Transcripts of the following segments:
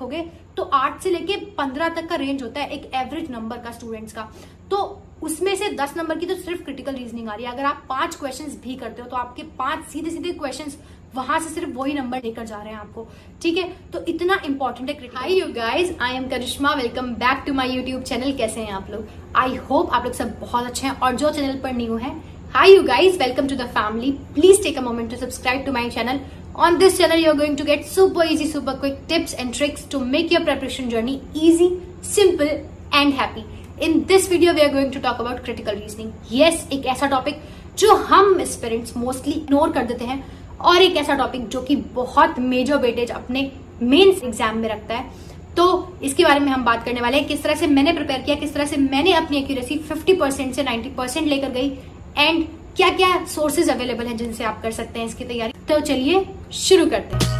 देखोगे तो 8 से लेके 15 तक का रेंज होता है एक एवरेज नंबर का स्टूडेंट्स का। तो उसमें से 10 नंबर की तो सिर्फ क्रिटिकल रीजनिंग आ रही है। अगर आप 5 क्वेश्चंस भी करते हो तो आपके 5 सीधे सीधे क्वेश्चंस वहां से सिर्फ वही नंबर लेकर जा रहे हैं आपको, ठीक है। तो इतना इंपॉर्टेंट है critical. Hi you guys, I am Karishma, welcome back to my YouTube channel. कैसे हैं आप लोग? आई होप आप लोग सब बहुत अच्छे हैं। और जो चैनल पर न्यू है, hi you guys, welcome to the family. Please take a moment to subscribe to my channel. On this channel, you're going to get super easy, super quick tips and tricks to make your preparation journey easy, simple and happy. In this video, we are going to talk about critical reasoning. Yes, एक ऐसा topic जो हम aspirants mostly ignore कर देते हैं, और एक ऐसा टॉपिक जो कि बहुत मेजर वेटेज अपने मेंस एग्जाम में रखता है। तो इसके बारे में हम बात करने वाले हैं, किस तरह से मैंने प्रिपेयर किया, किस तरह से मैंने अपनी एक्यूरेसी 50% से 90% लेकर गई, एंड क्या क्या सोर्सेज अवेलेबल हैं जिनसे आप कर सकते हैं इसकी तैयारी। तो चलिए शुरू करते हैं।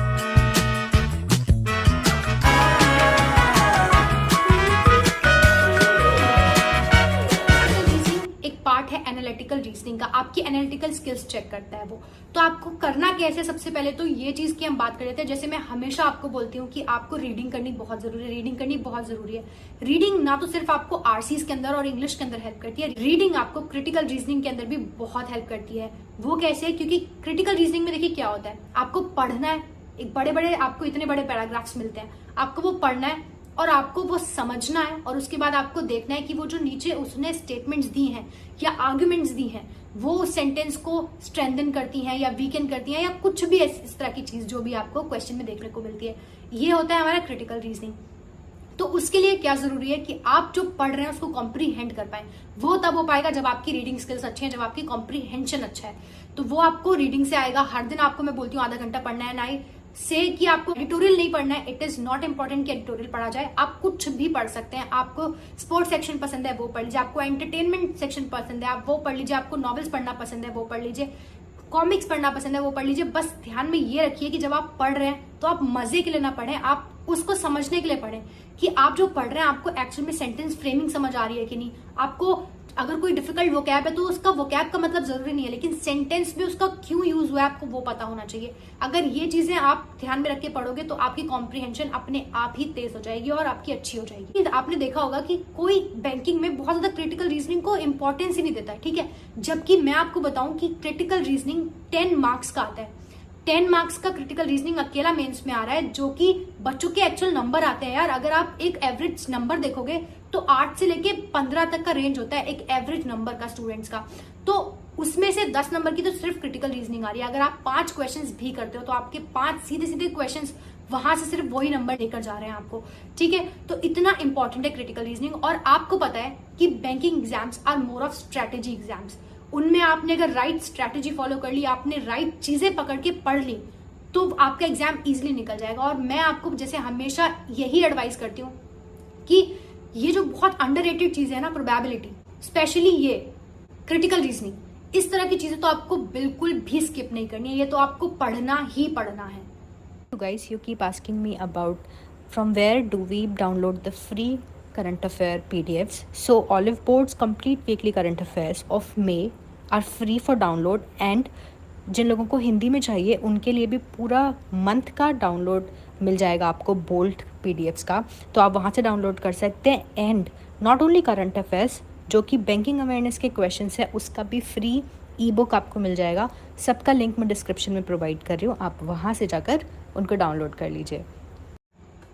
एक पार्ट है एनालिटिकल रीजनिंग का, आपकी एनालिटिकल स्किल्स चेक करता है वो। तो आपको करना कैसे? सबसे पहले तो ये चीज की हम बात कर लेते हैं। जैसे मैं हमेशा आपको बोलती हूँ कि आपको रीडिंग करनी बहुत जरूरी है, रीडिंग करनी बहुत जरूरी है। रीडिंग ना तो सिर्फ आपको आरसीज के अंदर और इंग्लिश के अंदर हेल्प करती है, रीडिंग आपको क्रिटिकल रीजनिंग के अंदर भी बहुत हेल्प करती है। वो कैसे? क्योंकि क्रिटिकल रीजनिंग में देखिए क्या होता है, आपको पढ़ना है, एक बड़े बड़े आपको इतने बड़े पैराग्राफ्स मिलते हैं, आपको वो पढ़ना है और आपको वो समझना है, और उसके बाद आपको देखना है कि वो जो नीचे उसने स्टेटमेंट्स दी हैं या आर्ग्यूमेंट्स दी हैं वो सेंटेंस को स्ट्रेंथन करती हैं या वीकन करती हैं, या कुछ भी इस तरह की चीज जो भी आपको क्वेश्चन में देखने को मिलती है। ये होता है हमारा क्रिटिकल रीजनिंग। तो उसके लिए क्या जरूरी है कि आप जो पढ़ रहे हैं उसको कॉम्प्रीहेंड कर पाए। वो तब हो पाएगा जब आपकी रीडिंग स्किल्स अच्छी हैं, जब आपकी कॉम्प्रीहेंशन अच्छा है। तो वो आपको रीडिंग से आएगा। हर दिन आपको मैं बोलती हूँ आधा घंटा पढ़ना है, ना ही से कि आपको एडिटोरियल नहीं पढ़ना है। इट इज नॉट इंपॉर्टेंट कि एडिटोरियल पढ़ा जाए, आप कुछ भी पढ़ सकते हैं। आपको स्पोर्ट्स सेक्शन पसंद है वो पढ़ लीजिए, आपको एंटरटेनमेंट सेक्शन पसंद है आप वो पढ़ लीजिए, आपको नॉवेल्स पढ़ना पसंद है वो पढ़ लीजिए, कॉमिक्स पढ़ना पसंद है वो पढ़ लीजिए। बस ध्यान में ये रखिए कि जब आप पढ़ रहे हैं तो आप मजे के लिए ना पढ़ें, आप उसको समझने के लिए पढ़ें कि आप जो पढ़ रहे हैं आपको एक्चुअल में सेंटेंस फ्रेमिंग समझ आ रही है कि नहीं। आपको अगर कोई डिफिकल्ट वोकैब है तो उसका वोकैब का मतलब जरूरी नहीं है, लेकिन सेंटेंस में उसका क्यों यूज हुआ है आपको वो पता होना चाहिए। अगर ये चीजें आप ध्यान में रख के पढ़ोगे तो आपकी कॉम्प्रिहेंशन अपने आप ही तेज हो जाएगी और आपकी अच्छी हो जाएगी। आपने देखा होगा कि कोई बैंकिंग में बहुत ज्यादा क्रिटिकल रीजनिंग को इंपॉर्टेंस ही नहीं देता है, ठीक है, जबकि मैं आपको बताऊं कि क्रिटिकल रीजनिंग 10 मार्क्स का आता है। 10 मार्क्स का क्रिटिकल रीजनिंग अकेला मेंस में आ रहा है, जो कि बच्चों के एक्चुअल नंबर आते हैं यार। अगर आप एक एवरेज नंबर देखोगे तो 8 से लेके 15 तक का रेंज होता है एक एवरेज नंबर का स्टूडेंट्स का। तो उसमें से 10 नंबर की तो सिर्फ क्रिटिकल रीजनिंग आ रही है। अगर आप 5 क्वेश्चंस भी करते हो तो आपके 5 सीधे सीधे क्वेश्चंस वहां से सिर्फ वही नंबर लेकर जा रहे हैं आपको, ठीक है। तो इतना इंपॉर्टेंट है क्रिटिकल रीजनिंग। और आपको पता है कि banking exams are more of strategy exams. उनमें आपने अगर राइट स्ट्रैटेजी फॉलो कर ली, आपने राइट चीजें पकड़ के पढ़ ली, तो आपका एग्जाम इजीली निकल जाएगा। और मैं आपको जैसे हमेशा यही एडवाइस करती हूँ कि ये जो बहुत अंडररेटेड चीज है ना, प्रोबेबिलिटी, स्पेशली ये क्रिटिकल रीजनिंग, इस तरह की चीजें तो आपको बिल्कुल भी स्किप नहीं करनी है, ये तो आपको पढ़ना ही पढ़ना है। So guys, you keep asking me about from where do we download the free current affair PDFs. So Olive Board's complete weekly current affairs of May are free for download, and जिन लोगों को हिंदी में चाहिए उनके लिए भी पूरा month का download मिल जाएगा आपको बोल्ड PDFs का। तो आप वहाँ से डाउनलोड कर सकते हैं। And not only current affairs, जो कि बैंकिंग अवेयरनेस के क्वेश्चंस है उसका भी फ्री ई बुक आपको मिल जाएगा। सबका लिंक मैं डिस्क्रिप्शन में प्रोवाइड कर रही हूँ, आप वहाँ से जाकर उनको डाउनलोड कर लीजिए।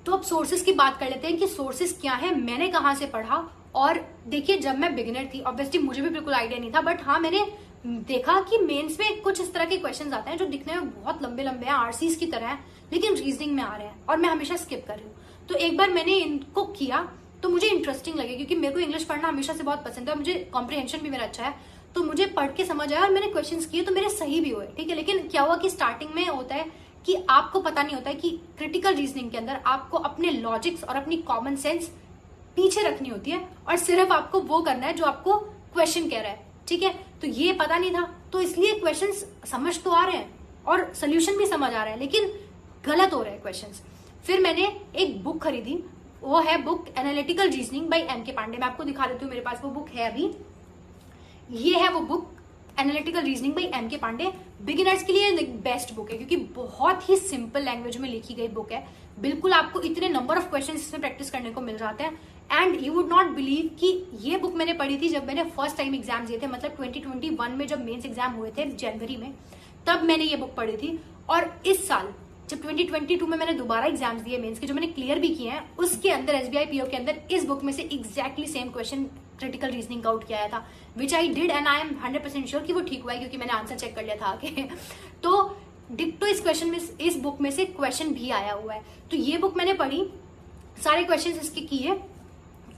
तो अब सोर्सेज की बात कर लेते हैं कि सोर्सेज क्या है, मैंने कहाँ से पढ़ा। और देखिए, जब मैं बिगिनर थी ऑब्वियसली मुझे भी बिल्कुल आइडिया नहीं था, बट हाँ मैंने देखा कि मेंस में कुछ इस तरह के क्वेश्चंस आते हैं जो दिखने में बहुत लंबे लंबे हैं, आरसीज की तरह है, लेकिन रीजनिंग में आ रहे हैं और मैं हमेशा स्किप कर रही हूँ। तो एक बार मैंने इनको किया तो मुझे इंटरेस्टिंग लगे, क्योंकि मेरे को इंग्लिश पढ़ना हमेशा से बहुत पसंद है और मुझे कॉम्प्रिहेंशन भी मेरा अच्छा है। तो मुझे पढ़ के समझ आया और मैंने क्वेश्चंस किए तो मेरे सही भी हुए, ठीक है। लेकिन क्या हुआ कि स्टार्टिंग में होता है कि आपको पता नहीं होता है कि क्रिटिकल रीजनिंग के अंदर आपको अपने लॉजिक्स और अपनी कॉमन सेंस पीछे रखनी होती है और सिर्फ आपको वो करना है जो आपको क्वेश्चन कह रहा है, ठीक है। तो ये पता नहीं था, तो इसलिए क्वेश्चंस समझ तो आ रहे हैं और सोल्यूशन भी समझ आ रहा है, लेकिन गलत हो रहे हैं क्वेश्चंस। फिर मैंने एक बुक खरीदी, वो है book analytical reasoning by M K Pandey. मैं आपको दिखा देती हूँ, मेरे पास वो बुक है अभी। ये है वो book analytical reasoning by M K Pandey. Beginners के लिए बेस्ट बुक है, क्योंकि बहुत ही सिंपल लैंग्वेज में लिखी गई बुक है। बिल्कुल आपको इतने नंबर ऑफ क्वेश्चन इसमें प्रैक्टिस करने को मिल जाते हैं। And you would not believe कि ये बुक मैंने पढ़ी थी जब मैंने फर्स्ट टाइम एग्जाम दिए थे, मतलब 2021 में जब मेंस एग्जाम हुए थे जनवरी में, तब मैंने ये बुक पढ़ी थी। और इस साल जब 2022 में मैंने दोबारा एग्जाम्स दिए मेंस के, जो मैंने क्लियर भी किए हैं, उसके अंदर एसबीआई पीओ के अंदर इस बुक में से exactly same question critical reasoning का आउट किया था, which I did and I am 100% sure कि वो ठीक हुआ है, क्योंकि मैंने आंसर चेक कर लिया था आगे। तो डिक्टो इस क्वेश्चन में, इस बुक में से क्वेश्चन भी आया हुआ है। तो ये बुक मैंने पढ़ी, सारे क्वेश्चन इसके किए,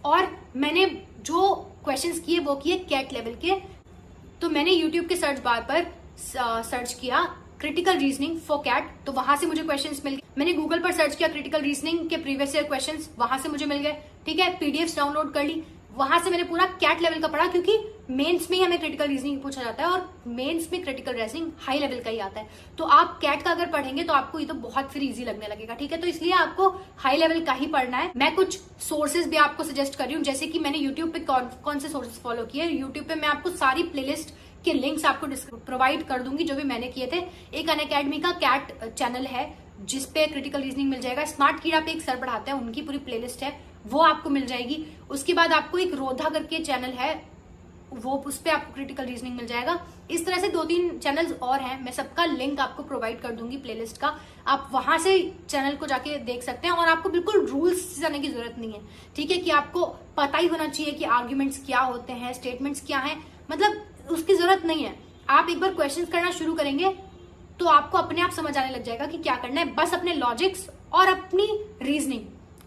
और मैंने जो क्वेश्चंस किए वो किए कैट लेवल के। तो मैंने यूट्यूब के सर्च बार पर सर्च किया क्रिटिकल रीजनिंग फॉर कैट, तो वहां से मुझे क्वेश्चंस मिल गए। मैंने गूगल पर सर्च किया क्रिटिकल रीजनिंग के प्रीवियस ईयर क्वेश्चंस, वहां से मुझे मिल गए। ठीक है, पीडीएफ डाउनलोड कर ली, वहां से मैंने पूरा कैट लेवल का पढ़ा, क्योंकि मेंस में ही हमें क्रिटिकल रीजनिंग पूछा जाता है और मेंस में क्रिटिकल रीजनिंग हाई लेवल का ही आता है। तो आप कैट का अगर पढ़ेंगे तो आपको ये तो बहुत फिर इजी लगने लगेगा। ठीक है, तो इसलिए आपको हाई लेवल का ही पढ़ना है। मैं कुछ सोर्सेज भी आपको सजेस्ट कर रही हूँ, जैसे कि मैंने यूट्यूब पे कौन से सोर्सेज फॉलो किए। यूट्यूब पे मैं आपको सारी प्लेलिस्ट के लिंक्स आपको प्रोवाइड कर दूंगी जो भी मैंने किए थे। एक अनअकैडमी का कैट चैनल है जिसपे क्रिटिकल रीजनिंग मिल जाएगा। स्मार्ट कीड़ा पे एक सर पढ़ाते हैं, उनकी पूरी प्लेलिस्ट है, वो आपको मिल जाएगी। उसके बाद आपको एक रोधा करके चैनल है, वो उस पे आपको क्रिटिकल रीजनिंग मिल जाएगा। इस तरह से 2-3 चैनल्स और हैं, मैं सबका लिंक आपको प्रोवाइड कर दूंगी प्लेलिस्ट का। आप वहां से चैनल को जाके देख सकते हैं, और आपको बिल्कुल रूल्स से जाने की जरूरत नहीं है। ठीक है, कि आपको पता ही होना चाहिए कि आर्ग्यूमेंट्स क्या होते हैं, स्टेटमेंट्स क्या हैं, मतलब उसकी जरूरत नहीं है। आप एक बार क्वेश्चन करना शुरू करेंगे तो आपको अपने आप समझ आने लग जाएगा कि क्या करना है। बस अपने लॉजिक्स और अपनी रीजनिंग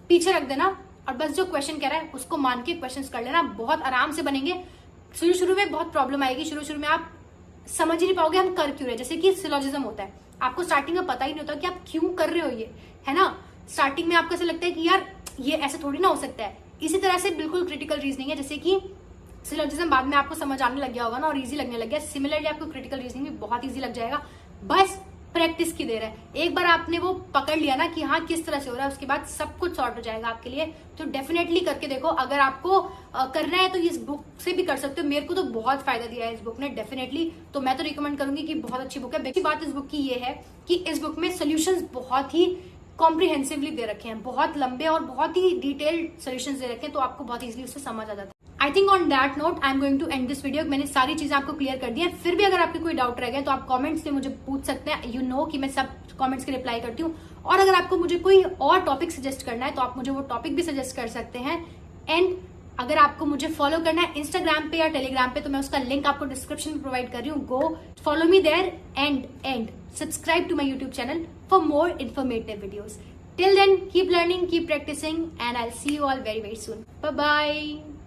पीछे रख देना, और बस जो क्वेश्चन कह रहा है उसको मान के क्वेश्चंस कर लेना, बहुत आराम से बनेंगे। शुरू में बहुत प्रॉब्लम आएगी, शुरू में आप समझ ही नहीं पाओगे हम कर क्यों रहे। जैसे कि सिलोजिज्म होता है, आपको स्टार्टिंग में पता ही नहीं होता कि आप क्यों कर रहे हो ये, है ना। स्टार्टिंग में आपको ऐसा लगता है कि यार ये ऐसे थोड़ी ना हो सकता है। इसी तरह से बिल्कुल क्रिटिकल रीजनिंग है, जैसे कि सिलोजिज्म बाद में आपको समझ आने लग गया होगा ना, और इजी लगने लग गया। सिमिलरली आपको क्रिटिकल रीजनिंग भी बहुत इजी लग जाएगा, बस प्रैक्टिस की देर है। एक बार आपने वो पकड़ लिया ना कि हाँ किस तरह से हो रहा है, उसके बाद सब कुछ सॉर्ट हो जाएगा आपके लिए। तो डेफिनेटली करके देखो। अगर आपको करना है तो इस बुक से भी कर सकते हो। मेरे को तो बहुत फायदा दिया है इस बुक ने डेफिनेटली, तो मैं तो रिकमेंड करूंगी कि बहुत अच्छी बुक है। बेसिक बात इस बुक की ये है कि इस बुक में सोल्यूशंस बहुत ही कॉम्प्रिहेंसिवली दे रखे हैं, बहुत लंबे और बहुत ही डिटेल्ड सोल्यूशंस दे रखे हैं, तो आपको बहुत इजीली उससे समझ आ जाता है। I think on that note I am going to end this video. मैंने सारी चीजें आपको क्लियर कर दी है। फिर भी अगर आपके कोई डाउट रह गए तो आप कमेंट्स से मुझे पूछ सकते हैं। यू नो कि मैं सब कमेंट्स के रिप्लाई करती हूँ, और अगर आपको मुझे कोई और टॉपिक सजेस्ट करना है तो आप मुझे वो टॉपिक भी सजेस्ट कर सकते हैं। एंड अगर आपको मुझे फॉलो करना है इंस्टाग्राम पे या टेलीग्राम पे, तो मैं उसका लिंक आपको डिस्क्रिप्शन में प्रोवाइड कर रही हूँ। Go follow me there and subscribe to my YouTube channel for more informative videos. Till then, keep learning, keep practicing, and I'll see you all very, very soon. Bye-bye.